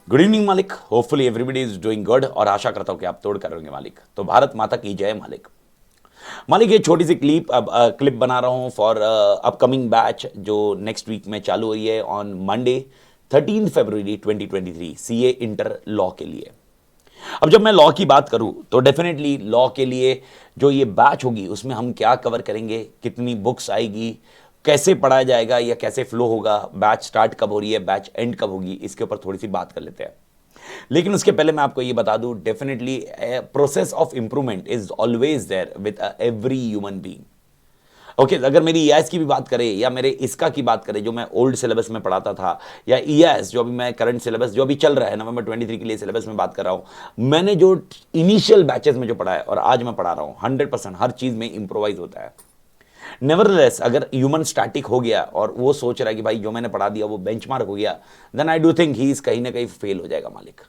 Good evening मालिक। Hopefully everybody is doing good और आशा करता हूं कि आप तोड़ कर रहेंगे मालिक। तो भारत माता की जय मालिक। मालिक ये छोटी सी क्लिप बना रहा हूं फॉर अपकमिंग बैच जो नेक्स्ट वीक में चालू हुई है on Monday 13 February 2023 CA inter law के लिए। अब जब मैं लॉ की बात करूं तो डेफिनेटली लॉ के लिए जो ये बैच होगी उसमें हम क्या कवर करेंगे, कितनी बुक्स आएगी, कैसे पढ़ाया जाएगा या कैसे फ्लो होगा, बैच स्टार्ट कब हो रही है, बैच एंड कब होगी, इसके ऊपर थोड़ी सी बात कर लेते हैं। लेकिन उसके पहले मैं आपको ये बता दूं, definitely process of improvement is always there with every human being. Okay, अगर मेरी ईआईएस की भी बात करें या मेरे इसका की बात करें जो मैं ओल्ड सिलेबस में पढ़ाता था, या ईआईएस जो अभी मैं करंट सिलेबस जो अभी चल रहा है नवंबर 23 के लिए सिलेबस में बात कर रहा हूं, मैंने जो इनिशियल बैचेस में जो पढ़ा है और आज मैं पढ़ा रहा हूं 100% हर चीज में इंप्रोवाइज होता है। नेवरलेस अगर ह्यूमन स्टैटिक हो गया और वो सोच रहा है कि भाई जो मैंने पढ़ा दिया वो बेंचमार्क हो गया, then I do think he is कहीं ना कहीं फेल हो जाएगा मालिक।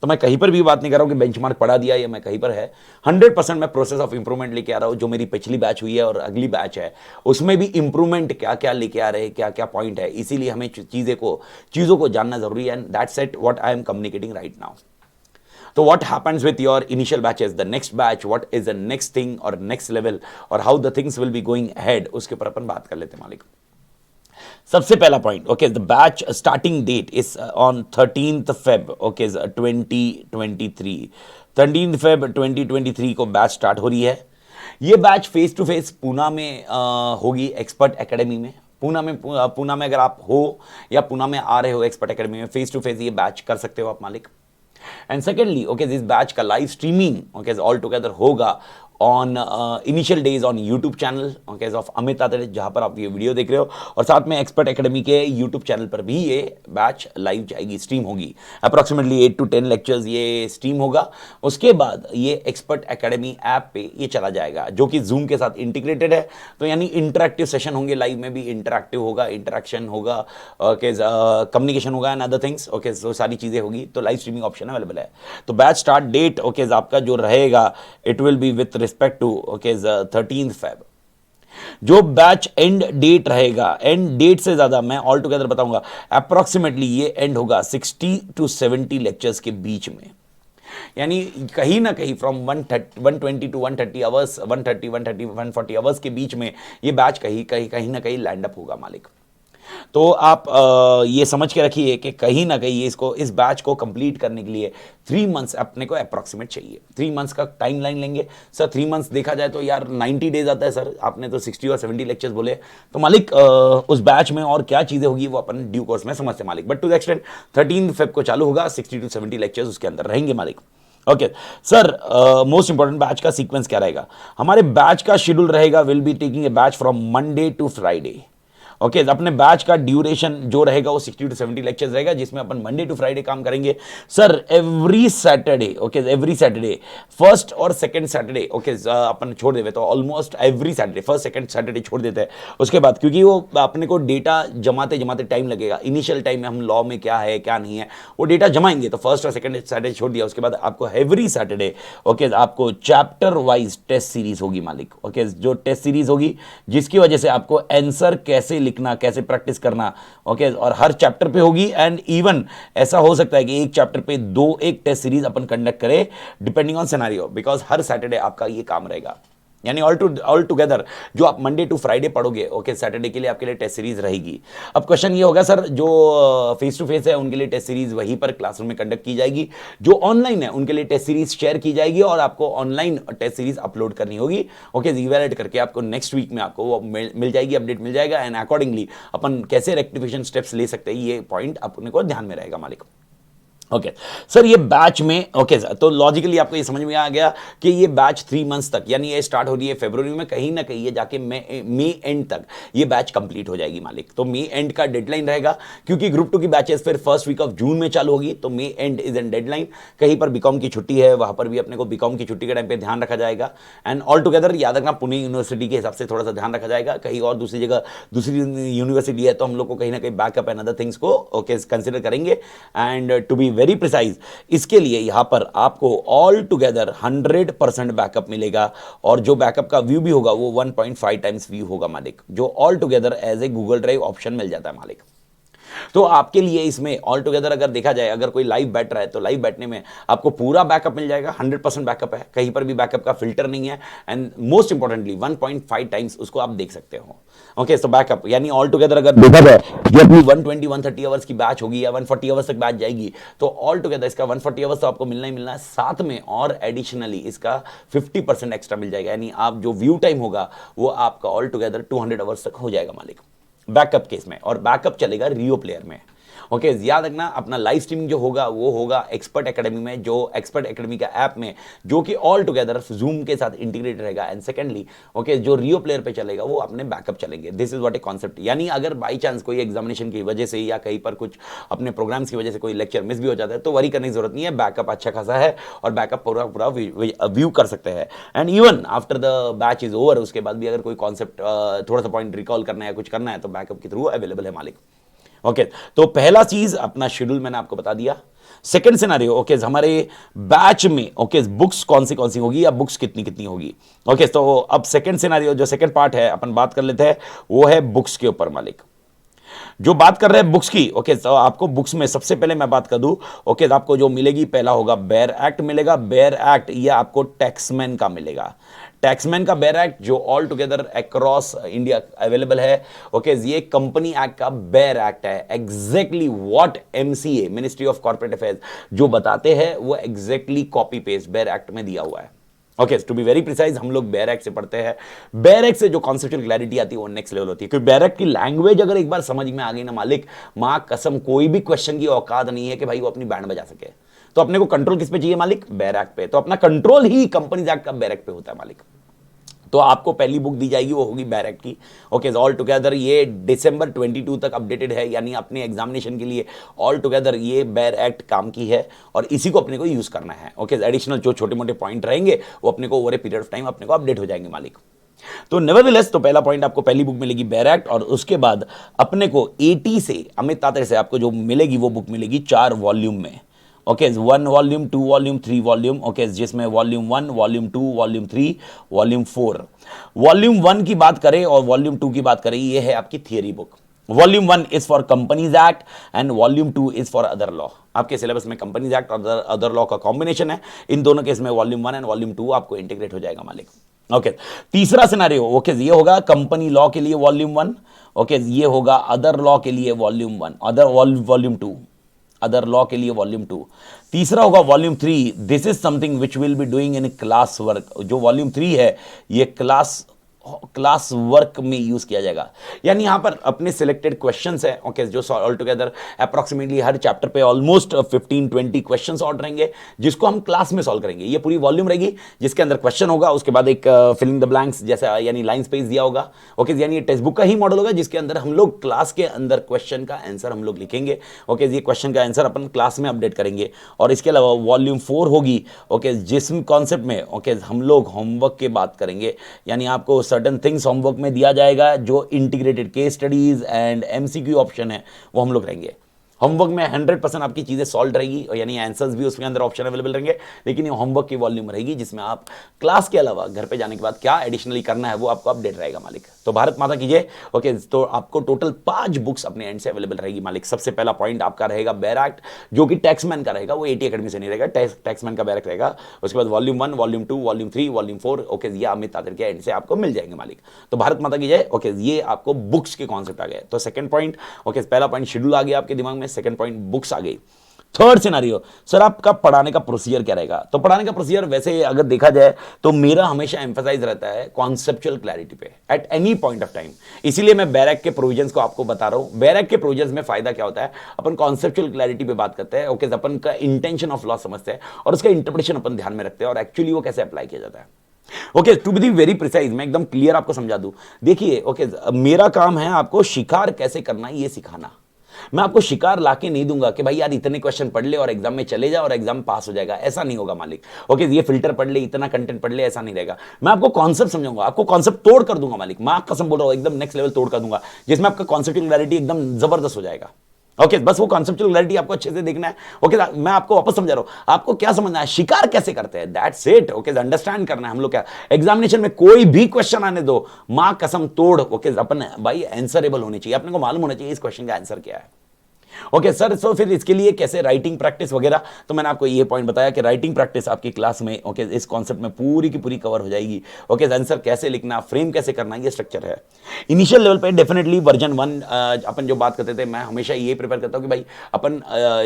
तो मैं कहीं पर भी बात नहीं कर रहा हूं कि बेंचमार्क पढ़ा दिया या मैं कहीं पर है। 100% मैं प्रोसेस ऑफ इंप्रूवमेंट लेके आ रहा हूं। जो मेरी पिछली बैच हुई है और अगली बैच है उसमें भी इंप्रूवमेंट क्या क्या लेके आ रहे हैं, क्या क्या पॉइंट है, इसीलिए हमें चीजों को जानना जरूरी है। And that's it what I am communicating right now. So what happens with your initial batches, the next batch, what is the next thing or next level or how the things will be going ahead, उसके ऊपर अपन बात कर लेते हैं मालिक। सबसे पहला point, okay, the batch starting date is on 13 Feb, okay, 2023। 13 Feb 2023 को बैच स्टार्ट हो रही है। ये batch face to face Poona में होगी, एक्सपर्ट एकेडमी में। पूना में अगर आप हो या पूना में आ रहे हो एक्सपर्ट एकेडमी में, फेस टू फेस ये बैच कर सकते हो आप मालिक। And secondly, okay, this batch का live streaming okay all together होगा on initial days on YouTube channel okay of Amit Adarsh, जहां पर आप ये वीडियो देख रहे हो, और साथ में एक्सपर्ट एकेडमी के यूट्यूब चैनल पर भी ये बैच लाइव जाएगी, स्ट्रीम होगी। अप्रॉक्सीमेटली 8 to 10 लेक्चर्स ये स्ट्रीम होगा। उसके बाद ये एक्सपर्ट एकेडमी ऐप पे ये चला जाएगा जो कि जूम के साथ इंटीग्रेटेड है। तो यानी इंटरैक्टिव सेशन होंगे, लाइव में भी इंटरैक्टिव होगा, इंटरैक्शन होगा, ओके, कम्युनिकेशन होगा एंड अदर थिंग्स, ओके, तो सारी चीजें होगी। तो लाइव स्ट्रीमिंग ऑप्शन अवेलेबल है। तो बैच स्टार्ट डेट ओके आपका जो रहेगा, it will be with respect to okay 13 Feb. जो बैच एंड डेट रहेगा, एंड डेट से ज्यादा मैं ऑल टुगेदर बताऊंगा, अप्रोक्सीमेटली ये एंड होगा 60 to 70 लेक्चर्स के बीच में। यानी कहीं ना कहीं फ्रॉम 120 to 130 आवर्स, 140 आवर्स के बीच में ये बैच कहीं ना कहीं लैंड अप होगा मालिक। तो आप ये समझ के रखिए कि कहीं ना कहीं इस बैच को कंप्लीट करने के लिए 3 मंथ्स अपने को अप्रॉक्सीमेट चाहिए। 3 मंथ्स का टाइम लाइन लेंगे सर। 3 मंथ्स देखा जाए तो यार 90 डेज आता है सर। आपने तो 60 और 70 लेक्चर्स बोले, तो मालिक उस बैच में और क्या चीजें होगी वो अपन ड्यू कोर्स में समझते मालिक। But to the extent 13 Feb को चालू होगा, 60 to 70 लेक्चर्स उसके अंदर रहेंगे मालिक। Okay sir, most important batch का सीक्वेंस क्या रहेगा? हमारे बैच का शेड्यूल रहेगा, will be taking a batch from Monday to Friday. Okay अपने बैच का ड्यूरेशन जो रहेगा वो 60 to 70 लेक्चर्स रहेगा, जिसमें अपन मंडे टू फ्राइडे काम करेंगे sir. Every Saturday okay, every Saturday, first और सेकंड सैटरडे ओके अपन छोड़ देते, तो almost every Saturday, first second Saturday छोड़ देते हैं। उसके बाद क्योंकि वो अपने को डेटा जमाते जमाते टाइम लगेगा, इनिशियल टाइम में हम लॉ में क्या है क्या नहीं है वो डेटा जमाएंगे, तो फर्स्ट और सेकंड सैटरडे छोड़ दिया। उसके बाद आपको एवरी सैटरडे ओके आपको चैप्टर वाइज टेस्ट सीरीज होगी मालिक। ओके जो टेस्ट सीरीज होगी जिसकी वजह से आपको आंसर कैसे लिखना, कैसे प्रैक्टिस करना ओके और हर चैप्टर पे होगी। एंड इवन ऐसा हो सकता है कि एक चैप्टर पे एक टेस्ट सीरीज अपन कंडक्ट करें depending on scenario, because her Saturday आपका ये काम रहेगा। यानी ऑल टुगेदर जो आप मंडे टू फ्राइडे पढ़ोगे ओके सैटरडे के लिए आपके लिए टेस्ट सीरीज रहेगी। अब क्वेश्चन ये होगा सर, जो फेस टू फेस है उनके लिए टेस्ट सीरीज वहीं पर क्लासरूम में कंडक्ट की जाएगी, जो ऑनलाइन है उनके लिए टेस्ट सीरीज शेयर की जाएगी और आपको ऑनलाइन टेस्ट सीरीज अपलोड करनी होगी। ओके इवैल्यूएट करके आपको नेक्स्ट वीक में आपको वो मिल जाएगी, अपडेट मिल जाएगा। एंड अकॉर्डिंगली अपन कैसे रेक्टिफिकेशन स्टेप्स ले सकते हैं ये पॉइंट अपने को ध्यान में रहेगा मालिक। ओके सर, ये बैच में ओके सर, तो लॉजिकली आपको ये समझ में आ गया कि ये बैच 3 मंथ्स तक, यानी ये स्टार्ट हो रही है फरवरी में, कहीं ना कहीं ये जाके मई एंड तक ये बैच कंप्लीट हो जाएगी मालिक। तो मई एंड का डेडलाइन रहेगा, क्योंकि ग्रुप 2 की बैचेस फिर फर्स्ट वीक ऑफ जून में चालू होगी, तो मई एंड इज एन डेडलाइन। कहीं पर बीकॉम की छुट्टी है वहां पर भी अपने को बीकॉम की छुट्टी के टाइम पे ध्यान रखा जाएगा। एंड ऑल टुगेदर याद रखना, पुणे यूनिवर्सिटी के हिसाब से थोड़ा सा ध्यान रखा जाएगा। कहीं और दूसरी जगह दूसरी यूनिवर्सिटी है तो हम लोग को कहीं ना कहीं बैकअप एंड अदर थिंग्स को ओके कंसिडर करेंगे। And to be very precise, इसके लिए यहां पर आपको ऑल टुगेदर 100% बैकअप मिलेगा, और जो बैकअप का व्यू भी होगा वो 1.5 टाइम्स व्यू होगा मालिक, जो all together as a Google drive option मिल जाता है मालिक। तो आपके लिए इसमें ऑल टुगेदर अगर देखा जाए, अगर कोई लाइव बैठ रहा है तो लाइव बैठने में आपको पूरा बैकअप मिल जाएगा, 100% बैकअप है, कहीं पर भी बैकअप का फिल्टर नहीं है, एंड मोस्ट इंपॉर्टेंटली 1.5 टाइम्स उसको आप देख सकते हो। ओके, तो बैकअप यानी ऑल टुगेदर अगर देखा जाए ये अपनी 120 130 आवर्स की बैच होगी या 140 आवर्स तक बैच जाएगी, तो ऑल टुगेदर इसका 140 आवर्स तो आपको मिलना ही मिलना है, साथ में और एडिशनली इसका 50% एक्स्ट्रा मिल जाएगा, यानी आप जो व्यू टाइम होगा वो आपका ऑल टुगेदर 200 आवर्स तक हो जाएगा मालिक बैकअप केस में, और बैकअप चलेगा रियो प्लेयर में। ओके, याद रखना अपना लाइव स्ट्रीमिंग जो होगा वो होगा एक्सपर्ट एकेडमी में, जो एक्सपर्ट एकेडमी का ऐप में, जो कि ऑल टुगेदर जूम के साथ इंटीग्रेट रहेगा, एंड सेकेंडली ओके जो रियो प्लेयर पे चलेगा वो अपने बैकअप चलेंगे। This is what a concept, यानी अगर बाई चांस कोई एग्जामिनेशन की वजह से या कहीं पर कुछ अपने प्रोग्राम्स की वजह से कोई लेक्चर मिस भी हो जाता है तो वरी करने की जरूरत नहीं है, बैकअप अच्छा खासा है और बैकअप पूरा पूरा व्यू कर सकते हैं। And even after the batch is over, उसके बाद भी अगर कोई कॉन्सेप्ट थोड़ा सा पॉइंट रिकॉल करना है, कुछ करना है, तो बैकअप के थ्रू अवेलेबल है मालिक। ओके, तो पहला चीज अपना शेड्यूल मैंने आपको बता दिया। सेकंड सिनेरियो, ओके हमारे बैच में ओके बुक्स कौन सी होगी या बुक्स कितनी कितनी होगी। ओके, तो अब सेकंड सिनेरियो जो सेकंड पार्ट है अपन बात कर लेते हैं, वो है बुक्स के ऊपर मालिक। जो बात कर रहे हैं बुक्स की, ओके तो आपको बुक्स में सबसे पहले मैं बात कर दूं, ओके तो आपको जो मिलेगी, पहला होगा बेयर एक्ट मिलेगा। बेयर एक्ट ये आपको टैक्समैन का मिलेगा। टैक्समैन का बेयर एक्ट जो all together across India available है। ओके, ये कंपनी एक्ट का बेयर एक्ट है। Exactly what MCA ministry of corporate affairs जो बताते हैं वो exactly copy paste bare act में दिया हुआ है। Okay, to be very precise हम लोग बेयर एक्ट से पढ़ते हैं। बेयर एक्ट से जो कॉन्सेप्चुअल क्लैरिटी आती है वो नेक्स्ट लेवल होती है, क्योंकि बेयर एक्ट की लैंग्वेज अगर एक बार समझ में आ गई ना मालिक, मां कसम कोई भी क्वेश्चन की औकात नहीं है कि भाई वो अपनी बैंड बजा सके। तो अपने को कंट्रोल किस पे चाहिए मालिक? बेयर एक्ट पे। तो अपना कंट्रोल ही कंपनीज एक्ट का बेयर एक्ट पे होता है मालिक। तो आपको पहली बुक दी जाएगी वो होगी बेयर एक्ट की। ओके, ऑल टुगेदर ये दिसंबर 22 तक अपडेटेड है, यानी अपने एग्जामिनेशन के लिए ऑल टुगेदर ये बेयर एक्ट काम की है और इसी को अपने को यूज करना है। ओके, एडिशनल जो छोटे मोटे पॉइंट रहेंगे वो अपने को over a period of time अपने को अपडेट हो जाएंगे मालिक। तो नेवरदलेस, तो पहला पॉइंट आपको पहली बुक मिलेगी बेयर एक्ट, और उसके बाद अपने को 80 से अमित ताते से आपको जो मिलेगी वो बुक मिलेगी 4 वॉल्यूम में। Okay, 1 volume, 2 volume, 3 volume. Okay, जिसमें volume 1, volume 2, volume 3, volume 4। Volume 1 की बात करें और वॉल्यूम 2 की बात करें, ये है आपकी theory book. Volume 1 is for companies act and volume 2 is for other law. आपके सिलेबस में कंपनीज एक्ट और अदर लॉ का कॉम्बिनेशन है। इन दोनों केस में वॉल्यूम 1 एंड वॉल्यूम 2 आपको इंटीग्रेट हो जाएगा मालिक। ओके, तीसरा सिनेरियो, ओके ये होगा कंपनी लॉ के लिए वॉल्यूम 1। ओके, ये होगा अदर लॉ के लिए volume 1, other volume 2, other law के लिए वॉल्यूम 2। तीसरा होगा volume 3, this is something which will be doing in class work. जो वॉल्यूम 3 है ये क्लास वर्क में यूज किया जाएगा, यानी यहां पर अपने सिलेक्टेड क्वेश्चंस है। ओके, जो ऑल टुगेदर अप्रोक्सीमेटली हर चैप्टर पे ऑलमोस्ट 15-20 क्वेश्चंस और रहेंगे जिसको हम क्लास में सॉल्व करेंगे। ये पूरी वॉल्यूम रहेगी जिसके अंदर क्वेश्चन होगा, उसके बाद एक फिलिंग द ब्लैंक्स जैसा यानी लाइन स्पेस दिया होगा। ओके, यानी ये टेक्स्ट बुक का ही मॉडल होगा जिसके अंदर हम लोग क्लास के अंदर क्वेश्चन का आंसर हम लोग लिखेंगे। ओके, ये क्वेश्चन का आंसर अपन क्लास में अपडेट करेंगे। और इसके अलावा वॉल्यूम 4 होगी, ओके जिस कॉन्सेप्ट में ओके हम लोग होमवर्क की बात करेंगे, यानी आपको सर्टन थिंग्स होमवर्क में दिया जाएगा, जो integrated case studies and MCQ option है वो हम लोग रहेंगे। होमवर्क में 100% आपकी चीजें सॉल्व रहेगी, यानी आंसर्स भी उसके अंदर ऑप्शन अवेलेबल रहेंगे, लेकिन ये होमवर्क की वॉल्यूम रहेगी जिसमें आप क्लास के अलावा घर पे जाने के बाद क्या एडिशनली करना है वो आपको अपडेट रहेगा मालिक। तो भारत माता कीजिए। ओके, तो आपको टोटल 5 बुक्स अपने एंड से अवेलेबल रहेगी मालिक। सबसे पहला पॉइंट आपका रहेगा बेयर एक्ट, जो कि टैक्समैन का रहेगा, वो एटी एकेडमी से नहीं रहेगा, टैक्समैन का बेयर एक्ट रहेगा। उसके बाद volume 1, volume 2, volume 3, volume 4 okay ये अमित तातर के एंड से आपको मिल जाएंगे मालिक। तो भारत माता की जय। ओके, ये आपको बुक्स के कॉन्सेप्ट आ गए। तो सेकंड पॉइंट, ओके पहला पॉइंट शेड्यूल आ गया आपके दिमाग में, सेकंड पॉइंट बुक्स आ गई। थर्ड सिनेरियो, सर आपका पढ़ाने का प्रोसीजर क्या रहेगा? तो पढ़ाने का प्रोसीजर वैसे अगर देखा जाए तो मेरा हमेशा एम्फसाइज रहता है कॉन्सेप्चुअल क्लैरिटी पे at any point of time. इसीलिए मैं बेयर एक्ट के प्रोविजंस को आपको बता रहा हूं। बेयर एक्ट के प्रोविजंस में फायदा क्या होता है, अपन कॉन्सेप्चुअल क्लैरिटी पे बात करते हैं। ओके, अपन का इंटेंशन ऑफ लॉ समझते हैं और उसका इंटरप्रिटेशन अपन ध्यान में रखते हैं और एक्चुअली वो कैसे अप्लाई किया जाता है। Okay, to be very precise, मैं एकदम क्लियर आपको समझा दूं। देखिए, ओके मेरा काम है आपको शिकार कैसे करना है ये सिखाना। मैं आपको शिकार लाके नहीं दूंगा कि भाई यार इतने क्वेश्चन पढ़ ले और एग्जाम में चले जा और एग्जाम पास हो जाएगा, ऐसा नहीं होगा मालिक। ओके, ये फिल्टर पढ़ ले, इतना कंटेंट पढ़ ले, ऐसा नहीं रहेगा। मैं आपको कॉन्सेप्ट समझाऊंगा, आपको कॉन्सेप्ट तोड़ कर दूंगा मालिक। मैं कसम बोल रहा हूं, एकदम नेक्स्ट लेवल तोड़ कर दूंगा, जिसमें आपका कॉन्सेप्चुअल क्लैरिटी एकदम जबरदस्त हो जाएगा। ओके, बस वो कॉन्सेप्चुअल क्लैरिटी आपको अच्छे से देखना है। ओके, मैं आपको वापस समझा रहा हूं, आपको क्या समझना है, शिकार कैसे करते हैं, दैट्स इट। ओके, अंडरस्टैंड करना है हम लोग क्या एग्जामिनेशन में कोई भी क्वेश्चन आने दो, मां कसम तोड़। ओके, अपन भाई आंसरेबल होनी चाहिए, अपने को मालूम होना चाहिए इस क्वेश्चन का आंसर क्या है। ओके सर, सो फिर इसके लिए कैसे राइटिंग प्रैक्टिस वगैरह, तो मैंने आपको ये पॉइंट बताया कि राइटिंग प्रैक्टिस आपकी क्लास में ओके इस कॉन्सेप्ट में पूरी की पूरी कवर हो जाएगी। ओके आंसर कैसे लिखना, फ्रेम कैसे करना, ये स्ट्रक्चर है। इनिशियल लेवल पे डेफिनेटली वर्जन 1 अपन जो बात करते थे, मैं हमेशा ये प्रिपेयर करता हूँ कि भाई अपन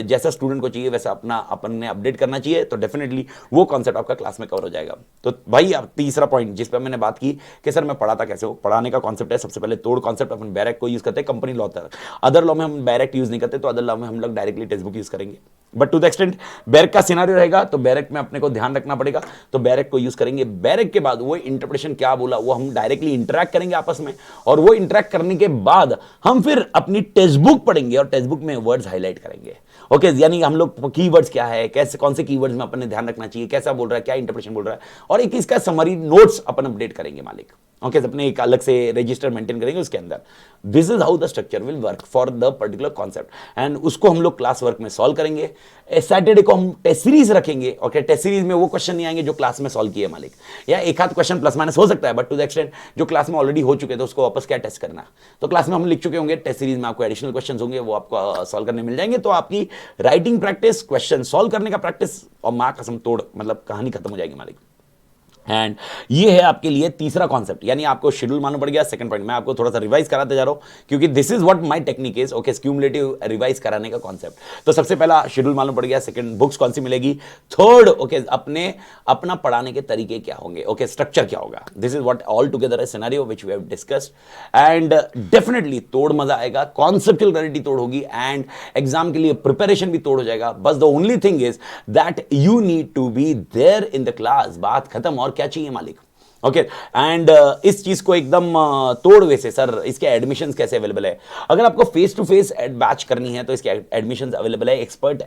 जैसा स्टूडेंट को चाहिए वैसा अपना अपन ने अपडेट करना चाहिए, तो डेफिनेटली वो कॉन्सेप्ट आपका क्लास में कवर हो जाएगा। तो भाई अब तीसरा पॉइंट जिस पर मैंने बात की कि सर मैं पढ़ाता कैसे हो, पढ़ाने का कॉन्सेप्ट है सबसे पहले तोड़ कॉन्सेप्ट, अपन बैरक को यूज करते हैं कंपनी लॉ तक। अदर लॉ में हम डायरेक्ट यूज नहीं करते, तो अदर लॉ में हम लोग डायरेक्टली टेक्स्ट बुक यूज करेंगे। बट टू द एक्सटेंट बैरक का सिनारियो रहेगा, तो बैरक में अपने को ध्यान रखना पड़ेगा, तो बैरक को यूज करेंगे। बैरक के बाद वो इंटरप्रिटेशन क्या बोला वो हम डायरेक्टली इंटरैक्ट करेंगे आपस में, और वो इंटरैक्ट करने के बाद हम फिर अपनी टेक्स्ट बुक पढ़ेंगे और टेक्स्ट बुक में वर्ड्स हाईलाइट करेंगे। ओके यानी हम लोग कीवर्ड्स क्या है, कैसे कौन से कीवर्ड्स में अपन ने ध्यान रखना चाहिए, कैसा बोल रहा है, क्या इंटरप्रिटेशन बोल रहा है, और एक इसका समरी नोट्स अपन अपडेट करेंगे मालिक। ओके अपने एक अलग से रजिस्टर मेंटेन करेंगे उसके अंदर। This is how the structure will work for the particular concept, and उसको हम लोग क्लास वर्क में सॉल्व करेंगे। सैटरडे को हम टेस्ट सीरीज रखेंगे। ओके टेस्ट सीरीज में वो क्वेश्चन नहीं आएंगे जो क्लास में सॉल्व किए मालिक, या एक आध क्वेश्चन प्लस माइनस हो सकता है, बट टू द एक्सटेंट जो क्लास में ऑलरेडी हो चुके थे उसको वापस क्या टेस्ट करना, तो क्लास में हम लिख चुके होंगे, टेस्ट सीरीज में आपको एडिशनल क्वेश्चन होंगे वो आपको सॉल्व करने मिल जाएंगे। तो आपकी राइटिंग प्रैक्टिस, क्वेश्चन सॉल्व करने का प्रैक्टिस, और माँ कसम तोड़ मतलब कहानी खत्म हो जाएगी मालिक। एंड ये है आपके लिए तीसरा कॉन्सेप्ट, यानी आपको शेड्यूल मालूम पड़ गया। सेकंड पॉइंट मैं आपको थोड़ा सा रिवाइज कराते जा रहा हूं, क्योंकि this is what my technique is. Okay cumulative revise कराने का कॉन्सेप्ट। तो सबसे पहला शेड्यूल मालूम पड़ गया, सेकंड बुक्स कौन सी मिलेगी, थर्ड ओके अपना पढ़ाने के तरीके क्या होंगे, ओके स्ट्रक्चर क्या होगा। This is what all together scenario which we have discussed, and definitely तोड़ मजा आएगा, कॉन्सेप्चुअल क्लैरिटी तोड़ होगी, एंड एग्जाम के लिए प्रिपरेशन भी तोड़ हो जाएगा। बस the only thing is that you need to be there in the class. बात खत्म, और क्या चाहिए मालिक। ओके एंड इस चीज को एकदम तोड़ वैसे सर इसके एडमिशंस कैसे अवेलेबल है। अगर आपको फेस टू फेस बैच करनी है तो इसके एडमिशंस अवेलेबल है एक्सपर्ट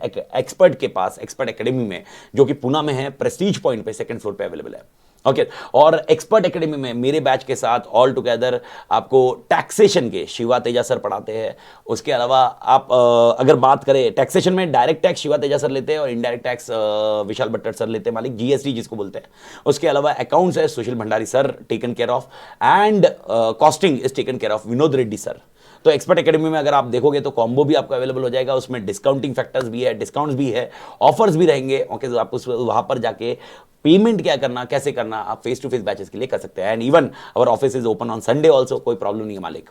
के पास, एक्सपर्ट एकेडमी में, जो कि पुणे में है, प्रेस्टीज पॉइंट पे सेकंड फ्लोर पे अवेलेबल है। ओके और एक्सपर्ट एकेडमी में मेरे बैच के साथ ऑल टुगेदर आपको टैक्सेशन के शिवा तेजा सर पढ़ाते हैं। उसके अलावा आप अगर बात करें टैक्सेशन में, direct tax Shiva Teja sir लेते हैं और इनडायरेक्ट टैक्स विशाल भट्टर सर लेते हैं मालिक, जीएसटी जिसको बोलते हैं। उसके अलावा अकाउंट्स है Sushil Bhandari sir taken care of, and costing is taken care of Vinod Reddy sir. तो एक्सपर्ट एकेडमी में अगर आप देखोगे तो कॉम्बो भी आपको अवेलेबल हो जाएगा, उसमें डिस्काउंटिंग फैक्टर्स भी है, डिस्काउंट्स भी है, ऑफर्स भी रहेंगे। ओके तो आप उस वहां पर जाके पेमेंट क्या करना, कैसे करना, आप फेस टू फेस बैचेस के लिए कर सकते हैं। And even our office is open on Sunday also, कोई प्रॉब्लम नहीं है मालिक।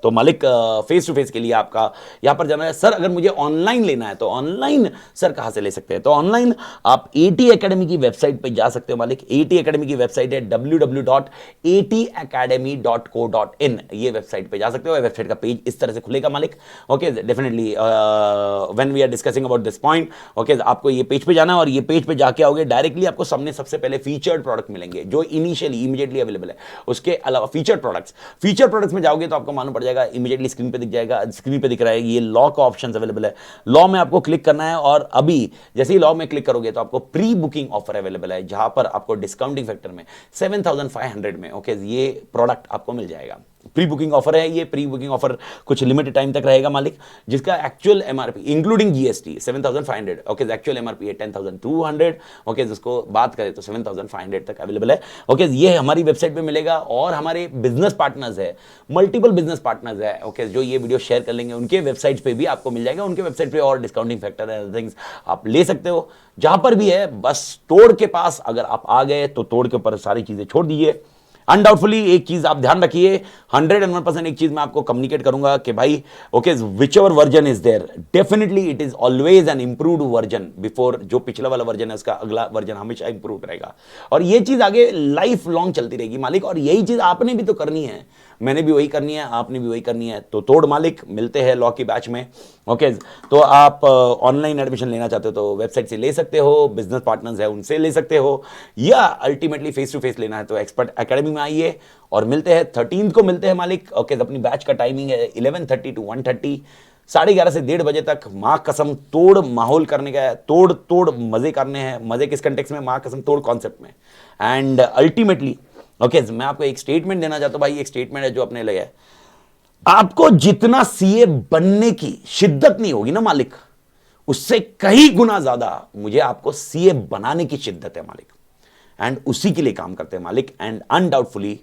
तो मालिक फेस टू फेस के लिए आपका यहां पर जाना है। सर अगर मुझे ऑनलाइन लेना है तो ऑनलाइन सर कहां से ले सकते हैं, तो ऑनलाइन आप एटी एकेडमी की वेबसाइट पे जा सकते हो मालिक। एटी एकेडमी की वेबसाइट है www.atacademy.co.in, ये वेबसाइट पे जा सकते हो। वेबसाइट का पेज इस तरह से खुलेगा मालिक। Okay definitely when we are discussing about this point, okay आपको ये पेज पे जाना है, और ये पेज पे जाके आओगे डायरेक्टली आपको सामने सबसे पहले फीचर्ड प्रोडक्ट मिलेंगे जो इनिशियली इमीडिएटली अवेलेबल है। उसके अलावा फीचर प्रोडक्ट्स में जाओगे तो आपको मालूम पड़ जाएगा, इमीडिएटली स्क्रीन पे दिख जाएगा, स्क्रीन पे दिख रहा है ये लॉ का ऑप्शन अवेलेबल है। लॉ में आपको क्लिक करना है, और अभी जैसे ही लॉ में क्लिक करोगे तो आपको प्री बुकिंग ऑफर अवेलेबल है, जहां पर आपको डिस्काउंटिंग फैक्टर में 7500 में ओके ये प्रोडक्ट आपको मिल जाएगा। प्री बुकिंग ऑफर है, ये प्री बुकिंग ऑफर कुछ लिमिटेड टाइम तक रहेगा मालिक, जिसका actual MRP including GST 7500 okay actual MRP है 10200 ओके जिसको बात करें तो 7500 तक अवेलेबल है। ओके ये हमारी वेबसाइट पे मिलेगा, और हमारे बिजनेस पार्टनर्स है, मल्टीपल बिजनेस पार्टनर्स है ओके जो ये वीडियो शेयर कर लेंगे, उनके वेबसाइट पे भी आपको मिल जाएगा। उनके वेबसाइट पे और डिस्काउंटिंग फैक्टर है, थिंग्स आप ले सकते हो जहां पर भी है। बस तोड़ के पास अगर आप आ गए तो तोड़ के ऊपर सारी चीजें छोड़ दीजिए। अनडाउटफुली एक चीज आप ध्यान रखिए, 101% एक चीज मैं आपको कम्युनिकेट करूंगा कि भाई okay whichever version is there definitely it is always an improved version before. जो पिछला वाला वर्जन है उसका अगला वर्जन हमेशा इंप्रूव रहेगा, और ये चीज आगे लाइफ लॉन्ग चलती रहेगी मालिक। और यही चीज आपने भी तो करनी है, मैंने भी वही करनी है, आपने भी वही करनी है। तो तोड़ मालिक मिलते हैं लॉ की बैच में। ओके तो आप ऑनलाइन एडमिशन लेना चाहते हो तो वेबसाइट से ले सकते हो, बिजनेस पार्टनर्स है उनसे ले सकते हो, या अल्टीमेटली फेस टू फेस लेना है तो एक्सपर्ट एकेडमी में आइए। और मिलते हैं 13 को मिलते हैं मालिक। ओके अपनी बैच का टाइमिंग है 11:30 to 1:30, 11:30 से 1:30 बजे तक। माँ कसम तोड़ माहौल करने का है, तोड़ मजे करने हैं। मजे किस कंटेक्स्ट में, माँ कसम तोड़ कॉन्सेप्ट में। एंड अल्टीमेटली ओके मैं आपको एक स्टेटमेंट देना चाहता हूं भाई, एक स्टेटमेंट है जो अपने लगे है, आपको जितना सीए बनने की शिद्दत नहीं होगी ना मालिक, उससे कई गुना ज्यादा मुझे आपको सीए बनाने की शिद्दत है मालिक। एंड उसी के लिए काम करते हैं मालिक, एंड अनडाउटफुली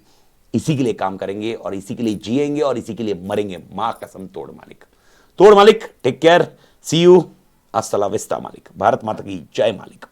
इसी के लिए काम करेंगे और इसी के लिए जिएंगे और इसी के लिए मरेंगे, मां कसम तोड़ मालिक। तोड़ मालिक, टेक केयर, सी यू, अस्सलाम वालेकुम मालिक। भारत माता की जय मालिक।